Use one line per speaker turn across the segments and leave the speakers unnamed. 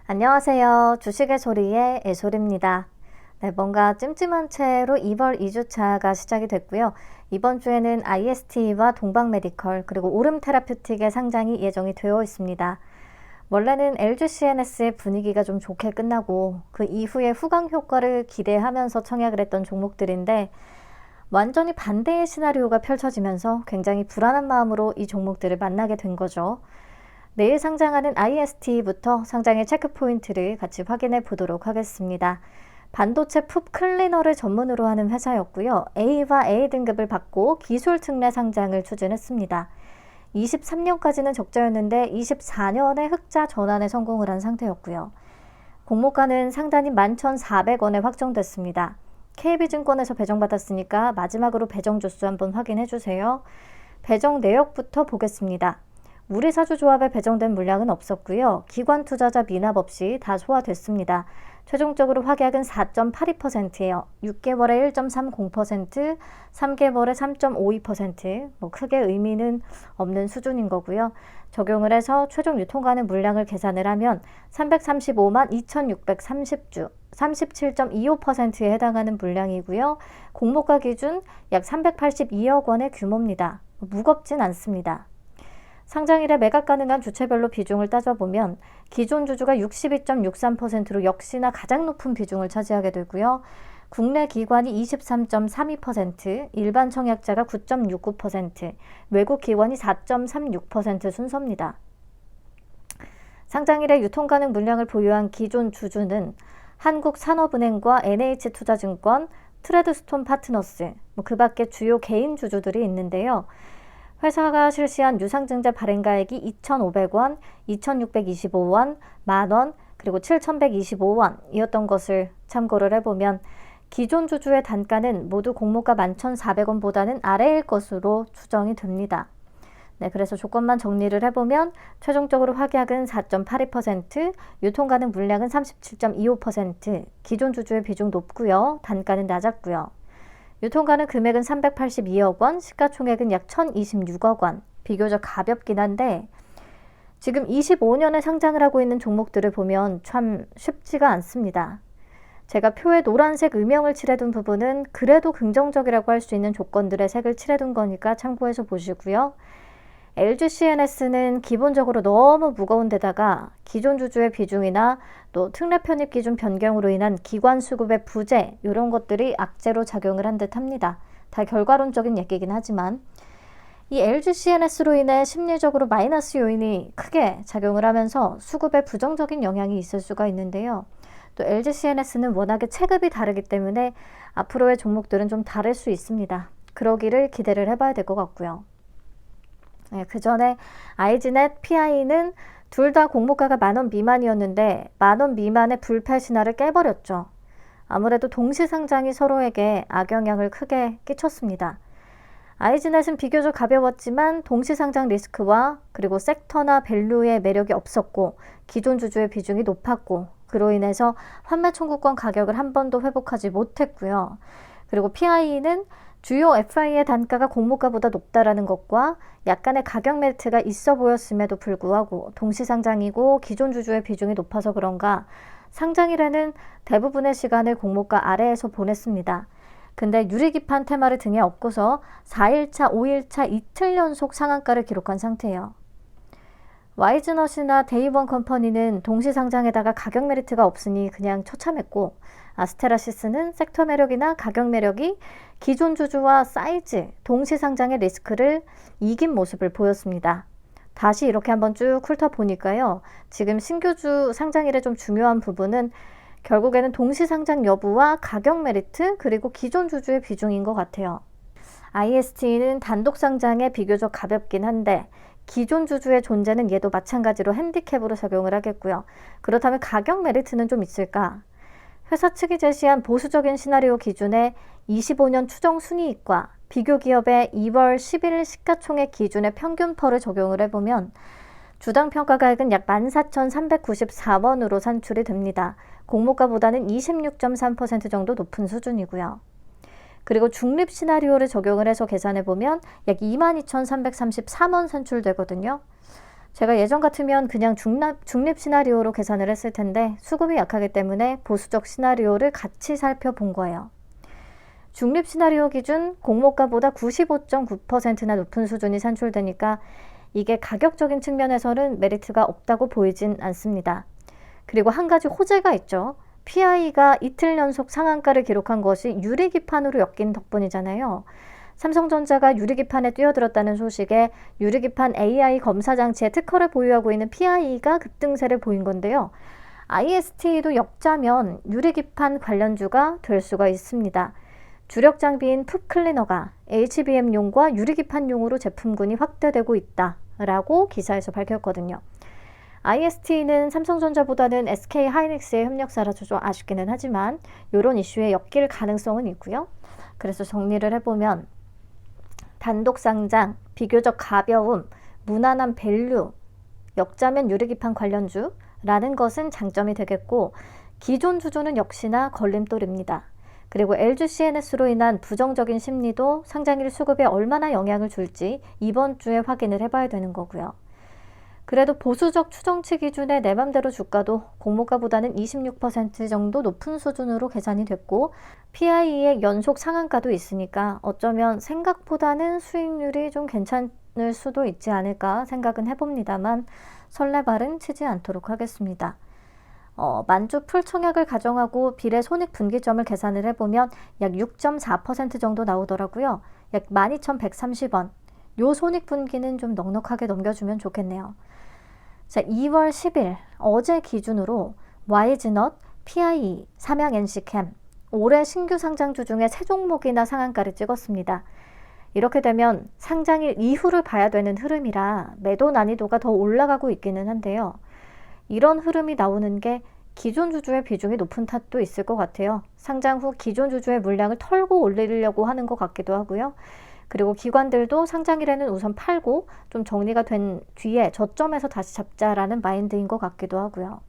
안녕하세요. 주식의 소리의 애솔입니다. 네, 뭔가 찜찜한 채로 2월 2주차가 시작이 됐고요. 이번 주에는 IST와 동방메디컬 그리고 오름테라퓨틱의 상장이 예정이 되어 있습니다. 원래는 LGCNS의 분위기가 좀 좋게 끝나고 그 이후에 후광 효과를 기대하면서 청약을 했던 종목들인데 완전히 반대의 시나리오가 펼쳐지면서 굉장히 불안한 마음으로 이 종목들을 만나게 된 거죠. 내일 상장하는 IST부터 상장의 체크포인트를 같이 확인해 보도록 하겠습니다. 반도체 풋 클리너를 전문으로 하는 회사였고요. A와 A 등급을 받고 기술 특례 상장을 추진했습니다. 23년까지는 적자였는데 24년에 흑자 전환에 성공을 한 상태였고요. 공모가는 상단이 11,400원에 확정됐습니다. KB증권에서 배정받았으니까 마지막으로 배정 조수 한번 확인해 주세요. 배정 내역부터 보겠습니다. 우리사주조합에 배정된 물량은 없었고요. 기관 투자자 미납 없이 다 소화됐습니다. 최종적으로 확약은 4.82%예요. 6개월에 1.30%, 3개월에 3.52%, 크게 의미는 없는 수준인 거고요. 적용을 해서 최종 유통가능 물량을 계산을 하면 335만 2,630주, 37.25%에 해당하는 물량이고요. 공모가 기준 약 382억 원의 규모입니다. 무겁진 않습니다. 상장일에 매각 가능한 주체별로 비중을 따져보면 기존 주주가 62.63%로 역시나 가장 높은 비중을 차지하게 되고요. 국내 기관이 23.32%, 일반 청약자가 9.69%, 외국 기관이 4.36% 순서입니다. 상장일에 유통 가능 물량을 보유한 기존 주주는 한국산업은행과 NH투자증권, 트레드스톤 파트너스, 그 밖에 주요 개인 주주들이 있는데요. 회사가 실시한 유상증자 발행가액이 2,500원, 2,625원, 만원, 그리고 7,125원이었던 것을 참고를 해보면 기존 주주의 단가는 모두 공모가 11,400원보다는 아래일 것으로 추정이 됩니다. 네, 그래서 조건만 정리를 해보면 최종적으로 확약은 4.82%, 유통가능 물량은 37.25%, 기존 주주의 비중 높고요. 단가는 낮았고요. 유통가능 금액은 382억 원, 시가총액은 약 1,026억 원, 비교적 가볍긴 한데 지금 25년에 상장을 하고 있는 종목들을 보면 참 쉽지가 않습니다. 제가 표에 노란색 음영을 칠해둔 부분은 그래도 긍정적이라고 할 수 있는 조건들의 색을 칠해둔 거니까 참고해서 보시고요. LGCNS는 기본적으로 너무 무거운 데다가 기존 주주의 비중이나 또 특례 편입 기준 변경으로 인한 기관 수급의 부재 이런 것들이 악재로 작용을 한 듯 합니다. 다 결과론적인 얘기긴 하지만 이 LGCNS로 인해 심리적으로 마이너스 요인이 크게 작용을 하면서 수급에 부정적인 영향이 있을 수가 있는데요. 또 LGCNS는 워낙에 체급이 다르기 때문에 앞으로의 종목들은 좀 다를 수 있습니다. 그러기를 기대를 해봐야 될 것 같고요. 네, 그 전에 IG넷, PI는 둘 다 공모가가 10,000원 미만이었는데 10,000원 미만의 불패 신화를 깨버렸죠. 아무래도 동시상장이 서로에게 악영향을 크게 끼쳤습니다. IG넷은 비교적 가벼웠지만 동시상장 리스크와 그리고 섹터나 밸류의 매력이 없었고 기존 주주의 비중이 높았고 그로 인해서 환매 청구권 가격을 한 번도 회복하지 못했고요. 그리고 PI는 주요 FI의 단가가 공모가보다 높다라는 것과 약간의 가격 멜트가 있어 보였음에도 불구하고 동시상장이고 기존 주주의 비중이 높아서 그런가 상장일에는 대부분의 시간을 공모가 아래에서 보냈습니다. 근데 유리기판 테마를 등에 업고서 4일차, 5일차 이틀 연속 상한가를 기록한 상태예요. 와이즈넛이나 데이원 컴퍼니는 동시상장에다가 가격 메리트가 없으니 그냥 처참했고 아스테라시스는 섹터 매력이나 가격 매력이 기존 주주와 사이즈, 동시상장의 리스크를 이긴 모습을 보였습니다. 다시 이렇게 한번 쭉 훑어보니까요. 지금 신규주 상장일에 좀 중요한 부분은 결국에는 동시상장 여부와 가격 메리트 그리고 기존 주주의 비중인 것 같아요. IST는 단독 상장에 비교적 가볍긴 한데 기존 주주의 존재는 얘도 마찬가지로 핸디캡으로 작용을 하겠고요. 그렇다면 가격 메리트는 좀 있을까? 회사 측이 제시한 보수적인 시나리오 기준에 25년 추정 순이익과 비교 기업의 2월 11일 시가총액 기준의 평균퍼를 적용을 해보면 주당 평가가액은 약 14,394원으로 산출이 됩니다. 공모가보다는 26.3% 정도 높은 수준이고요. 그리고 중립 시나리오를 적용을 해서 계산해보면 약 22,333원 산출되거든요. 제가 예전 같으면 그냥 중립 시나리오로 계산을 했을 텐데 수급이 약하기 때문에 보수적 시나리오를 같이 살펴본 거예요. 중립 시나리오 기준 공모가보다 95.9%나 높은 수준이 산출되니까 이게 가격적인 측면에서는 메리트가 없다고 보이진 않습니다. 그리고 한 가지 호재가 있죠. PI가 이틀 연속 상한가를 기록한 것이 유리기판으로 엮인 덕분이잖아요. 삼성전자가 유리기판에 뛰어들었다는 소식에 유리기판 AI 검사 장치에 특허를 보유하고 있는 PI가 급등세를 보인 건데요. IST도 역자면 유리기판 관련주가 될 수가 있습니다. 주력 장비인 풋클리너가 HBM용과 유리기판용으로 제품군이 확대되고 있다라고 기사에서 밝혔거든요. IST는 삼성전자보다는 SK하이닉스의 협력사라서 좀 아쉽기는 하지만 이런 이슈에 엮일 가능성은 있고요. 그래서 정리를 해보면 단독 상장, 비교적 가벼움, 무난한 밸류, 역자면 유리기판 관련주라는 것은 장점이 되겠고 기존 주주는 역시나 걸림돌입니다. 그리고 LGCNS로 인한 부정적인 심리도 상장일 수급에 얼마나 영향을 줄지 이번 주에 확인을 해봐야 되는 거고요. 그래도 보수적 추정치 기준의 내 맘대로 주가도 공모가보다는 26% 정도 높은 수준으로 계산이 됐고 PI의 연속 상한가도 있으니까 어쩌면 생각보다는 수익률이 좀 괜찮을 수도 있지 않을까 생각은 해봅니다만 설레발은 치지 않도록 하겠습니다. 만주 풀청약을 가정하고 비례 손익분기점을 계산을 해보면 약 6.4% 정도 나오더라고요. 약 12,130원. 요 손익분기는 좀 넉넉하게 넘겨주면 좋겠네요. 자, 2월 10일 어제 기준으로 YG넛, PIE, 삼양 NC캠 올해 신규 상장주 중에 세 종목이나 상한가를 찍었습니다. 이렇게 되면 상장일 이후를 봐야 되는 흐름이라 매도 난이도가 더 올라가고 있기는 한데요. 이런 흐름이 나오는 게 기존 주주의 비중이 높은 탓도 있을 것 같아요. 상장 후 기존 주주의 물량을 털고 올리려고 하는 것 같기도 하고요. 그리고 기관들도 상장일에는 우선 팔고 좀 정리가 된 뒤에 저점에서 다시 잡자라는 마인드인 것 같기도 하고요.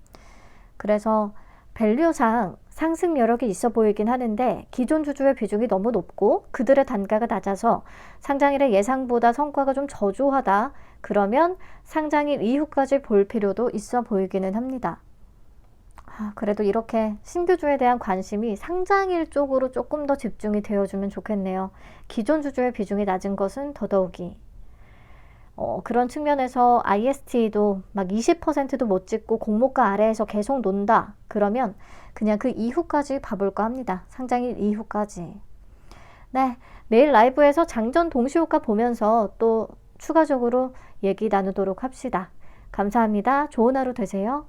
그래서 밸류상 상승 여력이 있어 보이긴 하는데 기존 주주의 비중이 너무 높고 그들의 단가가 낮아서 상장일의 예상보다 성과가 좀 저조하다. 그러면 상장일 이후까지 볼 필요도 있어 보이기는 합니다. 그래도 이렇게 신규주에 대한 관심이 상장일 쪽으로 조금 더 집중이 되어주면 좋겠네요. 기존 주주의 비중이 낮은 것은 더더욱이. 그런 측면에서 IST도 막 20%도 못 찍고 공모가 아래에서 계속 논다. 그러면 그냥 그 이후까지 봐볼까 합니다. 상장일 이후까지. 네, 내일 라이브에서 장전 동시효과 보면서 또 추가적으로 얘기 나누도록 합시다. 감사합니다. 좋은 하루 되세요.